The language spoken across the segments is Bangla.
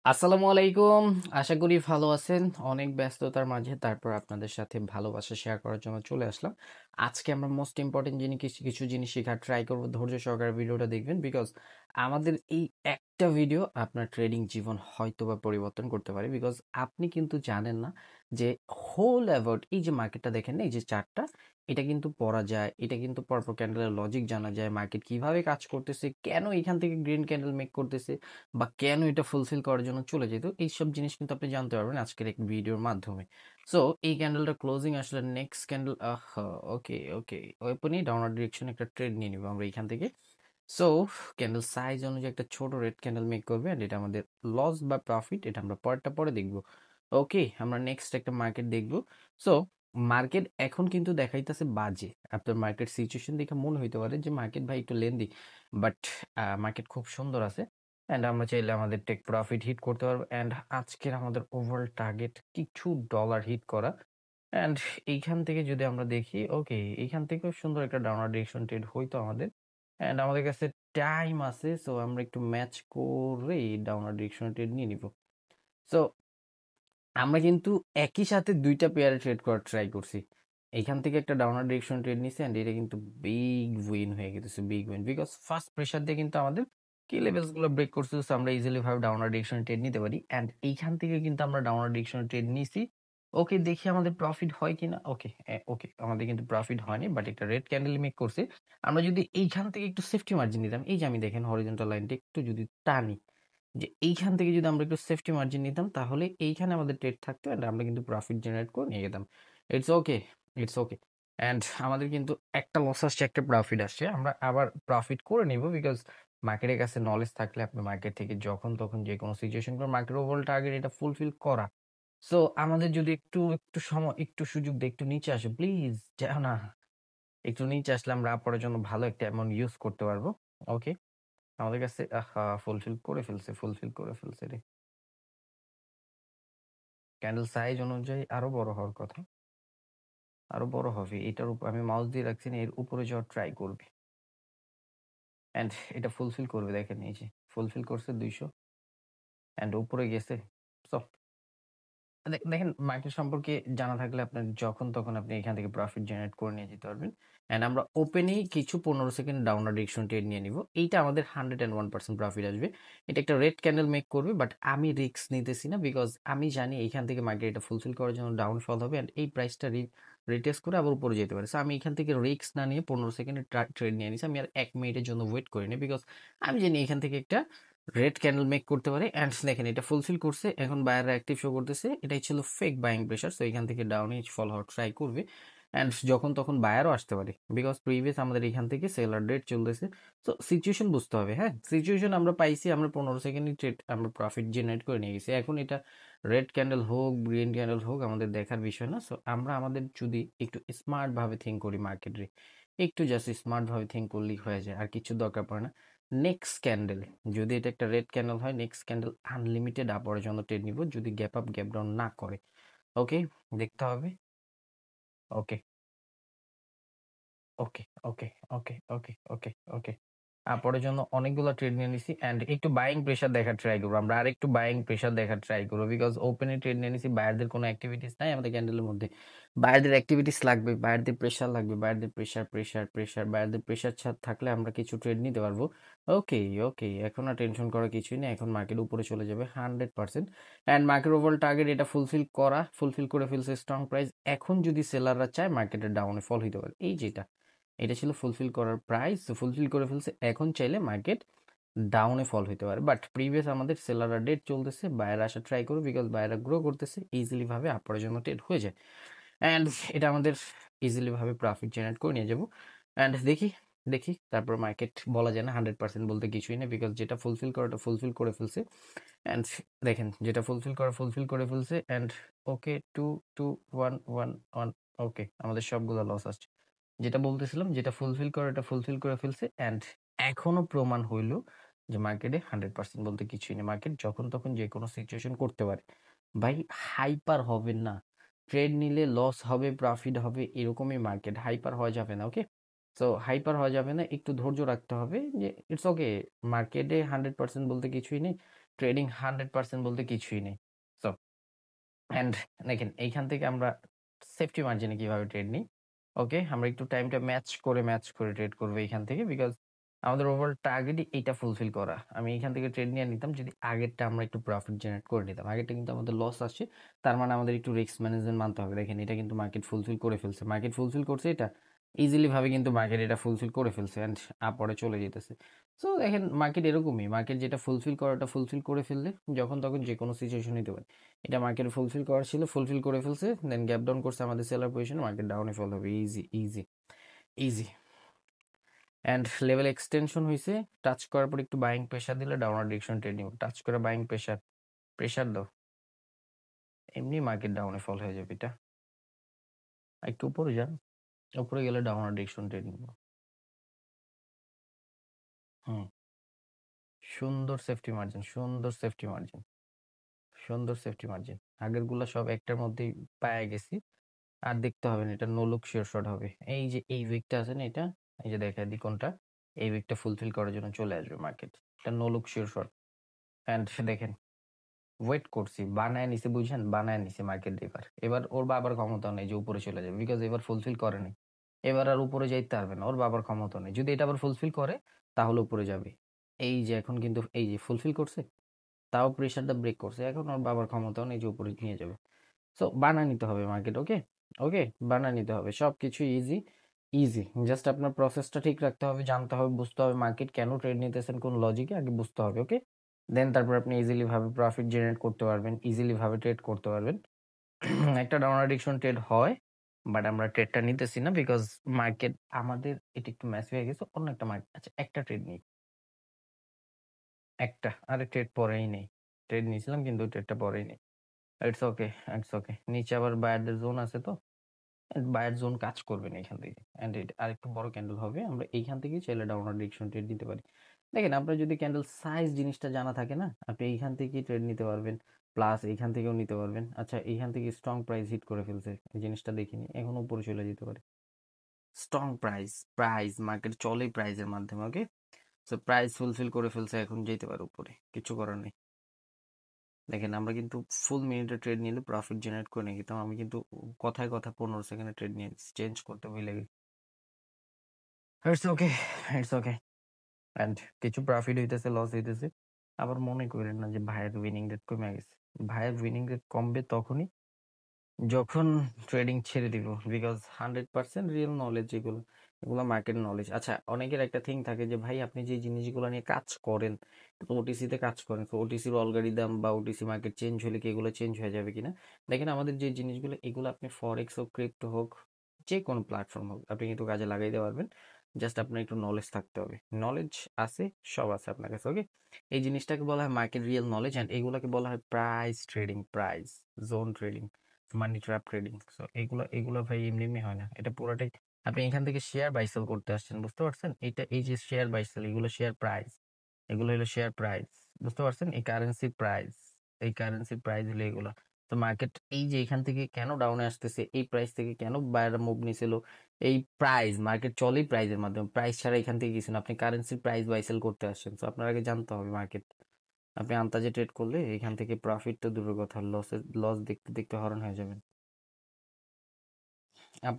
আসসালামু আলাইকুম। আশা করি ভালো আছেন। অনেক ব্যস্ততার মাঝে তারপর আপনাদের সাথে ভালোবাসা শেয়ার করার জন্য চলে আসলাম। আজকে আমরা মোস্ট ইম্পোর্টেন্ট জিনিস কিছু কিছু জিনিস শেখার ট্রাই করব। ধৈর্য সহকারে ভিডিওটা দেখবেন বিকজ আমাদের এই একটা ভিডিও আপনার ট্রেডিং জীবন হয়তোবা পরিবর্তন করতে পারে। বিকজ আপনি কিন্তু জানেন না যে হোল অ্যাবাউট এই যে মার্কেটটা দেখেন না, এই যে চার্টটা, এটা কিন্তু পড়া যায়, এটা কিন্তু পরপর ক্যান্ডেলের লজিক জানা যায়, মার্কেট কিভাবে কাজ করতেছে, কেন এখান থেকে গ্রিন ক্যান্ডেল মেক করতেছে বা কেন এটা ফুলফিল করার জন্য চলে যেত, এইসব জিনিস কিন্তু আপনি জানতে পারবেন আজকের এক ভিডিওর মাধ্যমে। সো এই ক্যান্ডেলটা ক্লোজিং আসলে নেক্সট ক্যান্ডেল, ওকে ওকে, ওপেনই ডাউনওয়ার্ড ডিরেকশন একটা ট্রেড নিয়ে নিব আমরা এইখান থেকে। সো ক্যান্ডেল সাইজ অনুযায়ী একটা ছোট রেড ক্যান্ডেল মেক করবে এন্ড এটা আমাদের লস বা প্রফিট, এটা আমরা পরেরটা পরে দেখবো। ওকে, আমরা নেক্সট একটা মার্কেট দেখবো। সো মার্কেট এখন কিন্তু দেখাইতেছে বাজে। আপনার মার্কেট সিচুয়েশন দেখে মনে হইতে পারে যে মার্কেট ভাই একটু লেন্দি, বাট মার্কেট খুব সুন্দর আছে অ্যান্ড আমরা চাইলে আমাদের টেক প্রফিট হিট করতে পারবো। অ্যান্ড আজকের আমাদের ওভারঅল টার্গেট কিছু ডলার হিট করা। অ্যান্ড এইখান থেকে যদি আমরা দেখি, ওকে, এইখান থেকেও সুন্দর একটা ডাউনওয়ার্ড ডিরেকশন ট্রেড হইতো আমাদের। অ্যান্ড আমাদের কাছে টাইম আছে, সো আমরা একটু ম্যাচ করে ডাউনওয়ার্ড ডিরেকশন ট্রেড নিয়ে নিব। সো আমরা কিন্তু একই সাথে দুইটা পেয়ারে ট্রেড করার ট্রাই করছি। এইখান থেকে একটা ডাউনার ডিরেকশন ট্রেড নিছি অ্যান্ড এটা কিন্তু বিগ উইন হয়ে গেছে, big win, because first pressure দিয়ে কিন্তু আমাদের কি লেভেলস গুলো ব্রেক করছে, so আমরা ইজিলি ভাবে ডাউনার ডিরেকশন ট্রেড নিতে পারি। অ্যান্ড এইখান থেকে কিন্তু আমরা ডাউনার ডিরেকশন ট্রেড নিছি। ওকে, দেখি আমাদের প্রফিট হয় কিনা। ওকে, ওকে, আমাদের কিন্তু প্রফিট হয়নি, বাট একটা রেড ক্যান্ডেল মেক করছে। আমরা যদি এইখান থেকে একটু সেফটি মার্জিন নিতাম, এই যে আমি দেখেন হরিজন্টাল লাইনটা একটু যদি টানি, যে এইখান থেকে যদি আমরা একটু সেফটি মার্জিন নিতাম তাহলে এইখানে আমাদের ট্রেড থাকতো অ্যান্ড আমরা কিন্তু প্রফিট জেনারেট করে নিয়ে যেতাম। It's okay, it's okay. And আমাদের কিন্তু একটা লস আসছে, একটা প্রফিট আসছে, আমরা আবার প্রফিট করে নিব বিকজ মার্কেটের কাছে নলেজ থাকলে আপনি মার্কেট থেকে যখন তখন যে কোনো সিচুয়েশন করে মার্কেট ওভারঅল টার্গেট এটা ফুলফিল করা। সো আমাদের যদি একটু একটু সময় একটু সুযোগ দিয়ে একটু নিচে আসে, প্লিজ যাও না, একটু নিচে আসলে আমরা পরের জন্য ভালো একটা অ্যামাউন্ট ইউজ করতে পারবো। ওকে, আমাদের কাছে ফুলফিল করে ফেলছে, ফুলফিল করে ফেলছে রে। ক্যান্ডেল সাইজ অনুযায়ী আরো বড় হওয়ার কথা, আরো বড় হবে। এটার উপর আমি মাউস দিয়ে রাখছি না, এর উপরে যাওয়ার ট্রাই করবে অ্যান্ড এটা ফুলফিল করবে। দেখেন এই যে ফুলফিল করছে 200 অ্যান্ড উপরে গেছে। সো দেখেন, মার্কেট সম্পর্কে জানা থাকলে আপনার যখন তখন আপনি এখান থেকে প্রফিট জেনারেট করে নিয়ে যেতে পারবেন। অ্যান্ড আমরা ওপেনেই কিছু 15 সেকেন্ড ডাউনার ডিরেকশন ট্রেড নিয়ে নিব। এইটা আমাদের 101% প্রফিট আসবে। এটা একটা রেড ক্যান্ডেল মেক করবে, বাট আমি রিস্ক নিতেছি না বিকজ আমি জানি এইখান থেকে মার্কেট এটা ফুলফিল করার জন্য ডাউনফল হবে অ্যান্ড এই প্রাইসটা রিটেস্ট করে আবার উপরে যেতে পারে। সো আমি এখান থেকে রিস্ক না নিয়ে 15 সেকেন্ডের ট্রেড নিয়ে নিছি। আমি আর 1 মিনিটের জন্য ওয়েট করিনি বিকজ আমি জানি এখান থেকে একটা রেড ক্যান্ডেল মেক করতে পারে। অ্যান্ড দেখেন এটা ফুলফিল করছে, এখন বায়াররা অ্যাক্টিভ শো করতেছে, এটাই ছিল ফেক বাইং প্রেশার। সো এখান থেকে ডাউনে ফল হওয়ার ট্রাই করবে অ্যান্ড যখন তখন বায়ারও আসতে পারে বিকজ প্রিভিয়াস আমাদের এখান থেকে সেলার ডেট চলতেছে। সো সিচুয়েশন বুঝতে হবে। হ্যাঁ, সিচুয়েশন আমরা পাইছি, আমরা 15 সেকেন্ডই ট্রেড আমরা প্রফিট জেনারেট করে নিয়ে গেছি। এখন এটা রেড ক্যান্ডেল হোক গ্রিন ক্যান্ডেল হোক আমাদের দেখার বিষয় না। সো আমরা আমাদের যদি একটু স্মার্ট ভাবে থিঙ্ক করি মার্কেটে, একটু জাস্ট স্মার্ট ভাবে থিঙ্ক করলেই হয়ে যায়, আর কিছু দরকার পড়ে না। নেক্সট ক্যান্ডেল যদি এটা একটা রেড ক্যান্ডেল হয়, নেক্সট ক্যান্ডেল আনলিমিটেড আপওয়ার্ডের জন্য ট্রেড নিব যদি গ্যাপ আপ গ্যাপ ডাউন না করে। ওকে, দেখতে হবে। ওকে ওকে ওকে ওকে ওকে ওকে ওকে, পরের জন্য অনেকগুলো ট্রেড নিয়ে নিছি অ্যান্ড একটু বাইং প্রেশার দেখার ট্রাই করবো। আমরা আর একটু বাইং প্রেশার দেখার ট্রাই করবো বিকজ ওপেনে ট্রেড নিয়ে নিছি, বায়ারদের কোনো অ্যাক্টিভিটিস নাই আমাদের ক্যান্ডেলের মধ্যে। বায়ারদের অ্যাক্টিভিটিস লাগবে, বায়ারদের প্রেশার লাগবে, বায়ারদের প্রেশার প্রেশার প্রেশার, বায়ারদের প্রেশার থাকলে আমরা কিছু ট্রেড নিতে পারবো। ওকে ওকে, এখন আর টেনশন করার কিছুই নেই, এখন মার্কেট উপরে চলে যাবে 100%। অ্যান্ড মার্কেট ওভারঅল টার্গেট এটা ফুলফিল করে ফেলছে স্ট্রং প্রাইস। এখন যদি সেলাররা চায় মার্কেটের ডাউনে ফল হইতে পারে, এই যেটা এটা ছিল ফুলফিল করার প্রাইস, ফুলফিল করে ফেলছে। এখন চাইলে মার্কেট ডাউনে ফল হইতে পারে, বাট প্রিভিয়াস আমাদের সেলাররা ডেট চলতেছে, বায়ার আসা ট্রাই করবে বিকজ বায়াররা গ্রো করতেছে, ইজিলি ভাবে আপরের জন্য ট্রেড হয়ে যায় অ্যান্ড এটা আমাদের ইজিলি ভাবে প্রফিট জেনারেট করে নিয়ে যাবো। অ্যান্ড দেখি দেখি তারপর মার্কেট বলা যায় না 100% বলতে কিছুই নেই বিকজ যেটা ফুলফিল করা ওটা ফুলফিল করে ফেলছে। অ্যান্ড দেখেন যেটা ফুলফিল করে ফেলছে অ্যান্ড ওকে, 2 2 1 1 1। ওকে, আমাদের সবগুলো লস আসছে। যেটা বলতেছিলাম, যেটা ফুলফিল করে এটা ফুলফিল করে ফেলছে অ্যান্ড এখনো প্রমাণ হইল যে মার্কেটে 100% বলতে কিছুই নেই। মার্কেট যখন তখন যে কোনো সিচুয়েশন করতে পারে। ভাই, হাইপার হবেন না। ট্রেড নিলে লস হবে প্রফিট হবে এরকমই মার্কেট, হাইপার হওয়া যাবে না। ওকে, সো হাইপার হওয়া যাবে না, একটু ধৈর্য রাখতে হবে যে ইটস ওকে, মার্কেটে 100% বলতে কিছুই নেই। ট্রেডিং 100% বলতে কিছুই নেই। সো অ্যান্ড দেখেন এইখান থেকে আমরা সেফটি মার্জিনে কিভাবে ট্রেড নিই। ওকে, আমরা একটু টাইমটা ম্যাচ করে ট্রেড করব এইখান থেকে। বিকজ আমাদের ওভারঅল টার্গেটই এইটা ফুলফিল করা। আমি এইখান থেকে ট্রেড নিয়ে নিতাম যদি আগেরটা আমরা একটু প্রফিট জেনারেট করে নিতাম। আগেরটা কিন্তু আমাদের লস আসছে। তার মানে আমাদের একটু রিস্ক ম্যানেজমেন্ট মানতে হবে। দেখেন এটা কিন্তু মার্কেট ফুলফিল করে ফেলছে। মার্কেট ফুলফিল করছে এটা। ইজিলি ভাবে কিন্তু মার্কেট এটা ফুলফিল করে ফেলছে অ্যান্ড আপরে চলে যেতেছে। সো দেখেন মার্কেট এরকমই। মার্কেট যেটা ফুলফিল করাটা ফুলফিল করে ফেললে যখন তখন যেকোনো সিচুয়েশন নিতে পারে। এটা মার্কেট ফুলফিল করার ছিল, ফুলফিল করে ফেলছে। দেন গ্যাপ ডাউন করছে আমাদের সেলার পজিশনে, মার্কেট ডাউনে ফল হবে। Easy easy easy. And level extension হয়েছে। টাচ করার পর একটু বাইং প্রেশার দিলে ডাউনার ডিরেকশন ট্রেড নিব। টাচ করে বাইং প্রেশার প্রেশার দাও, এমনি মার্কেট ডাউনে ফল হয়ে যাবে। এটা একটু উপরে যান, উপরে গেলে ডাউনার ডিরেকশন ট্রেড নিব। হুম, সুন্দর সেফটি মার্জিন, সুন্দর সেফটি মার্জিন, সুন্দর সেফটি মার্জিন। আগের গুলা সব একটার মধ্যেই পায়ে গেছি। আর দেখতে হবে না, এটা নো লুক শিওর শট হবে। এই যে এই উইকটা আছে না, এটা এই যে দেখা দি কোনটা, এই উইকটা ফুলফিল করার জন্য চলে আসবে মার্কেট। এটা no look sure shot. And দেখেন ওয়েট করছি, বানায় নিছে, বুঝছেন, বানায় নিছে মার্কেট। এবার এবার ওর বাবার ক্ষমতা নেই যে উপরে চলে যাবে, বিকজ এবার ফুলফিল করেনি। এবার আর উপরে যাইতে পারবে না, ওর বাবার ক্ষমতা নেই। যদি এটা আবার ফুলফিল করে তাহলে উপরে যাবে। এই যে এখন কিন্তু এই যে ফুলফিল করছে, তাও প্রেশারটা ব্রেক করছে, এখন ওর বাবার ক্ষমতাও নেই যে উপরে নিয়ে যাবে। সো বানায় নিতে হবে মার্কেট। ওকে ওকে, বানায় নিতে হবে। সবকিছু ইজি ইজি। জাস্ট আপনার প্রসেসটা ঠিক রাখতে হবে, জানতে হবে, বুঝতে হবে মার্কেট কেন ট্রেড নিতেছেন, কোন লজিকে আগে বুঝতে হবে। ওকে, দেন তারপর আপনি ইজিলি ভাবে প্রফিট জেনারেট করতে পারবেন, ইজিলি ভাবে ট্রেড করতে পারবেন। একটা ডাউন অ্যাডিকশন ট্রেড হয়, বাট আমরা ট্রেডটা নিতেছি না বিকজ মার্কেট আমাদের এটা একটু ম্যাচ হয়ে গেছে অন্য একটা মার্কেট। আচ্ছা একটা ট্রেড নিই, একটা আরে ট্রেড পরেই নেই। ট্রেড নিয়েছিলাম কিন্তু ট্রেডটা পরেই নেই। It's okay, it's okay. নিচে আবার বায়ারদের জোন আছে তো, বায়ার জোন কাজ করবে না এখান থেকে। অ্যান্ড এটা আরেকটু বড় ক্যান্ডেল হবে, আমরা এইখান থেকে চাইলে ডাউনার ডিরেকশন ট্রেড নিতে পারি। দেখেন আপনার যদি ক্যান্ডেল সাইজ জিনিসটা জানা থাকে না, আপনি এইখান থেকে ট্রেড নিতে পারবেন, প্লাস এইখান থেকেও নিতে পারবেন। আচ্ছা এইখান থেকে স্ট্রং প্রাইস হিট করে ফেলছে, এই জিনিসটা দেখিনি, এখন উপরে চলে যেতে পারে। স্ট্রং প্রাইস, প্রাইস মার্কেট চলেই প্রাইসের মাধ্যমে। ওকে, সো প্রাইস ফুলফিল করে ফেলছে, এখন যেতে পারে উপরে, কিছু করার নেই। দেখেন আমরা কিন্তু ফুল মিনিটে ট্রেড নিলে প্রফিট জেনারেট করে নিয়ে কিন্তু আমি কিন্তু কথায় কথা 15 সেকেন্ডে ট্রেড নিয়ে চেঞ্জ করতে ভুলে গেছি। It's okay, it's okay. And কিছু প্রফিট হইতেছে, লস হইতেছে। আবার মনে করেন না যে ভাইয়ের উইনিং রেট কমে গেছে। ভাইয়ের উইনিং রেট কমবে তখনই যখন ট্রেডিং ছেড়ে দিব। বিকজ 100% রিয়েল নলেজ এগুলো, এগুলো মার্কেট নলেজ। আচ্ছা অনেকের একটা থিং থাকে যে ভাই আপনি যে জিনিসগুলো নিয়ে কাজ করেন, ওটিসিতে কাজ করেন, তো ওটিসির অলগারিদম বা ওটিসি মার্কেট চেঞ্জ হলে কি এগুলো চেঞ্জ হয়ে যাবে কিনা। দেখেন আমাদের যে জিনিসগুলো, এগুলো আপনি ফরেক্স হোক, ক্রিপ্টো হোক, যে কোনো প্ল্যাটফর্ম হোক, আপনি কিন্তু কাজে লাগাইতে পারবেন। জাস্ট আপনার একটু নলেজ থাকতে হবে। নলেজ আছে, সব আছে আপনার কাছে। ওকে, এই জিনিসটাকে বলা হয় মার্কেট রিয়েল নলেজ, অ্যান্ড এগুলোকে বলা হয় price trading, price zone trading, money trap trading. So এগুলো এগুলো ভাই এমনি এমনি হয় না, এটা পুরোটাই আপনি এখান থেকে শেয়ার বাই সেল করতে আসছেন, বুঝতে পারছেন। এটা এই যে শেয়ার বাই সেল, এগুলো শেয়ার প্রাইস, এগুলো হলো শেয়ার প্রাইস, বুঝতে পারছেন। এই কারেন্সির প্রাইস, এই কারেন্সির প্রাইস হলো এগুলো। তো মার্কেট এই যে এখান থেকে কেন ডাউনে আসতেছে, এই প্রাইস থেকে কেন বায়ার মুভ নিছিল, এই প্রাইস, মার্কেট চলেই প্রাইসের মাধ্যমে। প্রাইস ছাড়া এখান থেকে কিছু না, আপনি কারেন্সির প্রাইস বাই সেল করতে আসছেন। তো আপনার আগে জানতে হবে মার্কেট। আপনি আন্তাজে ট্রেড করলে এখান থেকে প্রফিট তো দূরের কথা, লস দেখতে দেখতে হরণ হয়ে যাবেন।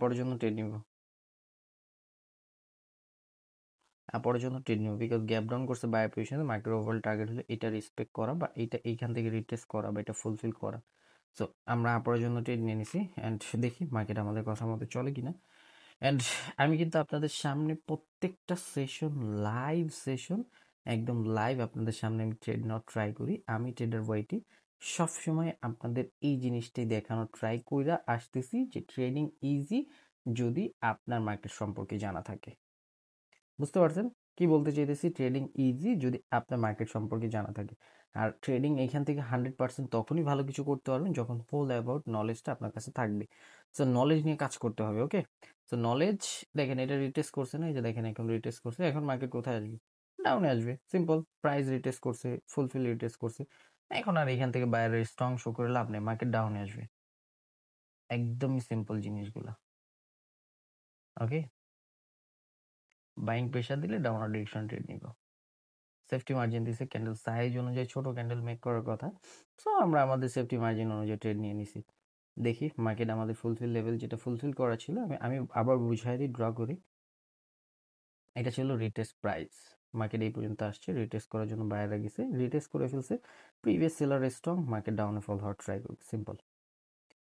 পরের জন্য ট্রেড নিব, পরের জন্য ট্রেড নিব। বিকজ গ্যাপ ডাউন করছে বাই পজিশনে, মার্কেট ওভারঅল টার্গেট হলো এটা রেসপেক্ট করা বা এটা এইখান থেকে রিটেস্ট করা বা এটা ফুলফিল করা। সো আমরা পরের জন্য ট্রেড নিয়ে নিছি। অ্যান্ড দেখি মার্কেট আমাদের কথা মতো চলে কিনা। অ্যান্ড আমি কিন্তু আপনাদের সামনে প্রত্যেকটা সেশন, লাইভ সেশন, একদম লাইভ আপনাদের সামনে আমি ট্রেড নেওয়ার ট্রাই করি। আমি ট্রেডার ওয়াইটি সবসময় আপনাদের এই জিনিসটাই দেখানোর ট্রাই কইরা আসতেছি যে ট্রেডিং ইজি যদি আপনার মার্কেট সম্পর্কে জানা থাকে। বুঝতে পারছেন কি বলতে চাইতেছি? ট্রেডিং ইজি যদি আপনার মার্কেট সম্পর্কে জানা থাকে। আর ট্রেডিং এখান থেকে 100% তখনই ভালো কিছু করতে পারবেন যখন ফুল অ্যাবাউট নলেজটা আপনার কাছে থাকবে। সো নলেজ নিয়ে কাজ করতে হবে। ওকে, সো নলেজ, দেখেন এটা রিটেস্ট করছে না, এই যে দেখেন এখন রিটেস্ট করছে, এখন মার্কেট কোথায় আসবে? ডাউনে আসবে, সিম্পল। প্রাইস রিটেস্ট করছে, ফুলফিল রিটেস্ট করছে, এখন আর এখান থেকে বাইরের স্ট্রং শো করে লাভ নেই, মার্কেট ডাউনে আসবে। একদমই সিম্পল জিনিসগুলো। ওকে, বাইং প্রেশার দিলে ডাউনার ডিরেকশন ট্রেড নিব। সেফটি মার্জিন দিছে ক্যান্ডেল সাইজ অনুযায়ী ছোট ক্যান্ডেল মেক করার কথা। সো আমরা আমাদের সেফটি মার্জিন অনুযায়ী ট্রেড নিয়ে নিছি। দেখি মার্কেট আমাদের ফুলফিল লেভেল যেটা ফুলফিল করা ছিল, আমি আবার বুঝাই দিই, ড্র করি। এটা ছিল রিটেস্ট প্রাইস। মার্কেট এই পর্যন্ত আসছে, রিটেস্ট করার জন্য বাইরে গেছে, রিটেস্ট করে ফেলছে। প্রিভিয়াস সেলার স্ট্রং, মার্কেট ডাউনে ফল হওয়ার ট্রাই করবে। সিম্পল,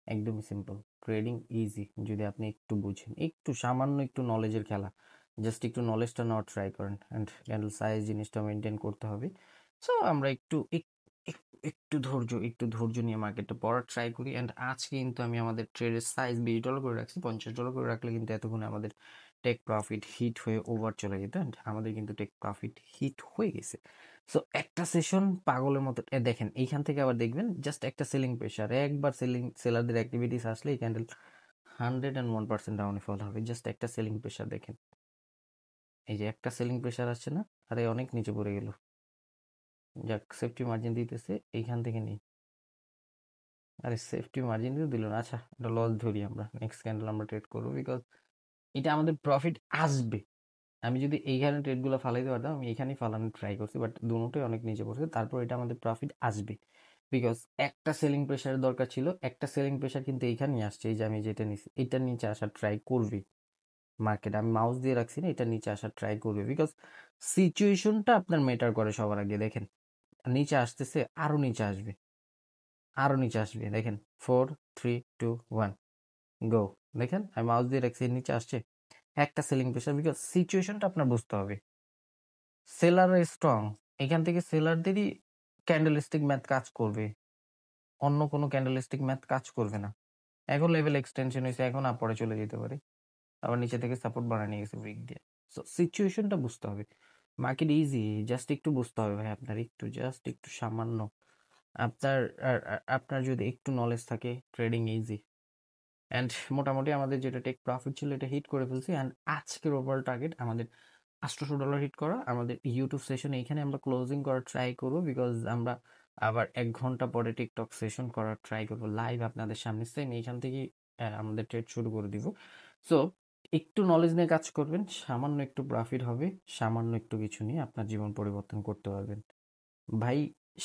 একদমই সিম্পল। ট্রেডিং ইজি যদি আপনি একটু বুঝেন, একটু সামান্য একটু নলেজের খেলা। জাস্ট একটু নলেজটা নেওয়ার ট্রাই করেন, অ্যান্ড ক্যান্ডেল সাইজ জিনিসটা মেনটেন করতে হবে। সো আমরা একটু ধৈর্য নিয়ে মার্কেটটা পড়ার ট্রাই করি। অ্যান্ড আজকে কিন্তু আমি আমাদের ট্রেডের সাইজ $20 করে রাখছি। $50 করে রাখলে কিন্তু এতক্ষণে আমাদের টেক প্রফিট হিট হয়ে ওভার চলে যেত, অ্যান্ড আমাদের কিন্তু টেক প্রফিট হিট হয়ে গেছে। সো একটা সেশন পাগলের মতো দেখেন, এইখান থেকে আবার দেখবেন জাস্ট একটা সেলিং প্রেশার, একবার সেলারদের অ্যাক্টিভিটিস আসলে এই ক্যান্ডেল 101% ডাউনে ফল হবে। জাস্ট একটা সেলিং প্রেশার দেখেন, এই যে একটা সেলিং প্রেশার আসছে না, আরে অনেক নিচে পড়ে গেল। যাক, সেফটি মার্জিন দিতেছে এইখান থেকে নেই। আরে সেফটি মার্জিন তো দিল না। আচ্ছা, এটা লস ধরি আমরা, নেক্সট ক্যান্ডেল আমরা ট্রেড করবো, বিকজ এটা আমাদের প্রফিট আসবে। আমি যদি এইখানে ট্রেডগুলো ফালাইতে পারতাম, আমি এখানেই ফালানোর ট্রাই করছি, বাট দুটোই অনেক নিচে পড়ছে। তারপর এটা আমাদের প্রফিট আসবে, বিকজ একটা সেলিং প্রেশারের দরকার ছিল। একটা সেলিং প্রেশার কিন্তু এইখানেই আসছে, এই যে আমি যেটা নিছি এটার নিচে আসার ট্রাই করবে মার্কেট। আমি মাউস দিয়ে রাখছি না, এটা নিচে আসার ট্রাই করবে, বিকজ সিচুয়েশনটা আপনার মেটার করে সবার আগে। দেখেন নিচে আসতেছে, আরো নিচে আসবে, আরো নিচে আসবে। দেখেন 4 3 2 1 গো। দেখেন আমি মাউস দিয়ে রাখছি, নিচে আসছে একটা সেলিং প্রেশার, বিকজ সিচুয়েশনটা আপনার বুঝতে হবে। সেলার স্ট্রং, এখান থেকে সেলারদেরই ক্যান্ডেলস্টিক ম্যাথ কাজ করবে, অন্য কোনো ক্যান্ডেলস্টিক ম্যাথ কাজ করবে না। এখন লেভেল এক্সটেনশন হয়েছে, এখন আপরে চলে যেতে পারে, আবার নিচে থেকে সাপোর্ট বানিয়ে নিয়ে গেছে উইক দিয়ে। সো সিচুয়েশনটা বুঝতে হবে। মার্কেট ইজি, জাস্ট একটু বুঝতে হবে ভাই আপনার, একটু জাস্ট একটু সামান্য আপনার আপনার যদি একটু নলেজ থাকে, ট্রেডিং ইজি। অ্যান্ড মোটামুটি আমাদের যেটা টেক প্রফিট ছিল এটা হিট করে ফেলছি। অ্যান্ড আজকের ওভার টার্গেট আমাদের $800 হিট করা। আমাদের ইউটিউব সেশন এইখানে আমরা ক্লোজিং করার ট্রাই করবো, বিকজ আমরা আবার 1 ঘন্টা পরে টিকটক সেশন করার ট্রাই করবো লাইভ আপনাদের সামনে। সেম এইখান থেকেই আমাদের ট্রেড শুরু করে দিব। সো একটু নলেজ নিয়ে কাজ করবেন, সামান্য একটু প্রফিট হবে, সামান্য একটু কিছু নিয়ে আপনার জীবন পরিবর্তন করতে পারবেন। ভাই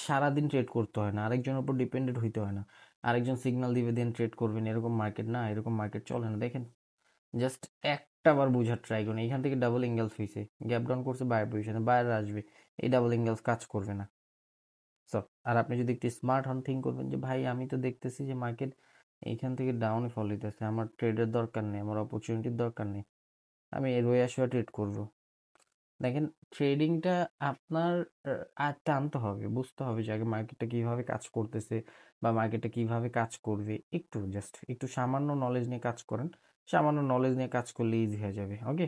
সারাদিন ট্রেড করতে হয় না, আরেকজনের উপর ডিপেন্ডেন্ট হইতে হয় না। আরেকজন সিগন্যাল দিবে দেন ট্রেড করবেন, এরকম মার্কেট না, এরকম মার্কেট চলে না। দেখেন জাস্ট একটা বার বুঝার ট্রাই করুন। এখান থেকে ডাবল এঙ্গেলস হয়েছে, গ্যাপ ডাউন করছে, বায়ার পজিশনে বাইরে আসবে, এই ডাবল এঙ্গেলস কাজ করবে না। সো আর আপনি যদি একটু স্মার্ট হন, থিঙ্ক করবেন যে ভাই আমি তো দেখতেছি যে মার্কেট এইখান থেকে ডাউনে ফল হইতেছে, আমার ট্রেডের দরকার নেই, আমার অপরচুনিটির দরকার নেই, আমি রয়ে আসা ট্রেড করবো। দেখেন ট্রেডিংটা আপনার আয়ত্তে আনতে হবে, বুঝতে হবে যে আগে মার্কেটটা কিভাবে কাজ করতেছে বা মার্কেটটা কিভাবে কাজ করবে। একটু জাস্ট একটু সামান্য নলেজ নিয়ে কাজ করেন, সামান্য নলেজ নিয়ে কাজ করলে ইজি হয়ে যাবে। Okay,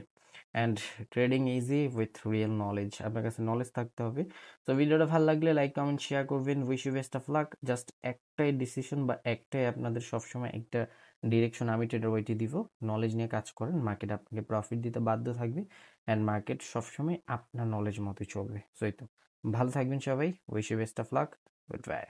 and trading easy with real knowledge, আপনার কাছে নলেজ থাকতে হবে। তো ভিডিওটা ভালো লাগলে লাইক কমেন্ট শেয়ার করবেন। Wish you best of luck. Just একটাই ডিসিশন বা একটাই আপনাদের সবসময় একটা ডিরেকশন আমি ট্রেডার ওইটি দিব, নলেজ নিয়ে কাজ করেন, মার্কেট আপনাকে প্রফিট দিতে বাধ্য থাকবে, অ্যান্ড মার্কেট সবসময় আপনার নলেজ মতোই চলবে। সো এই তো, ভালো থাকবেন সবাই। Wish you best of luck. Good by.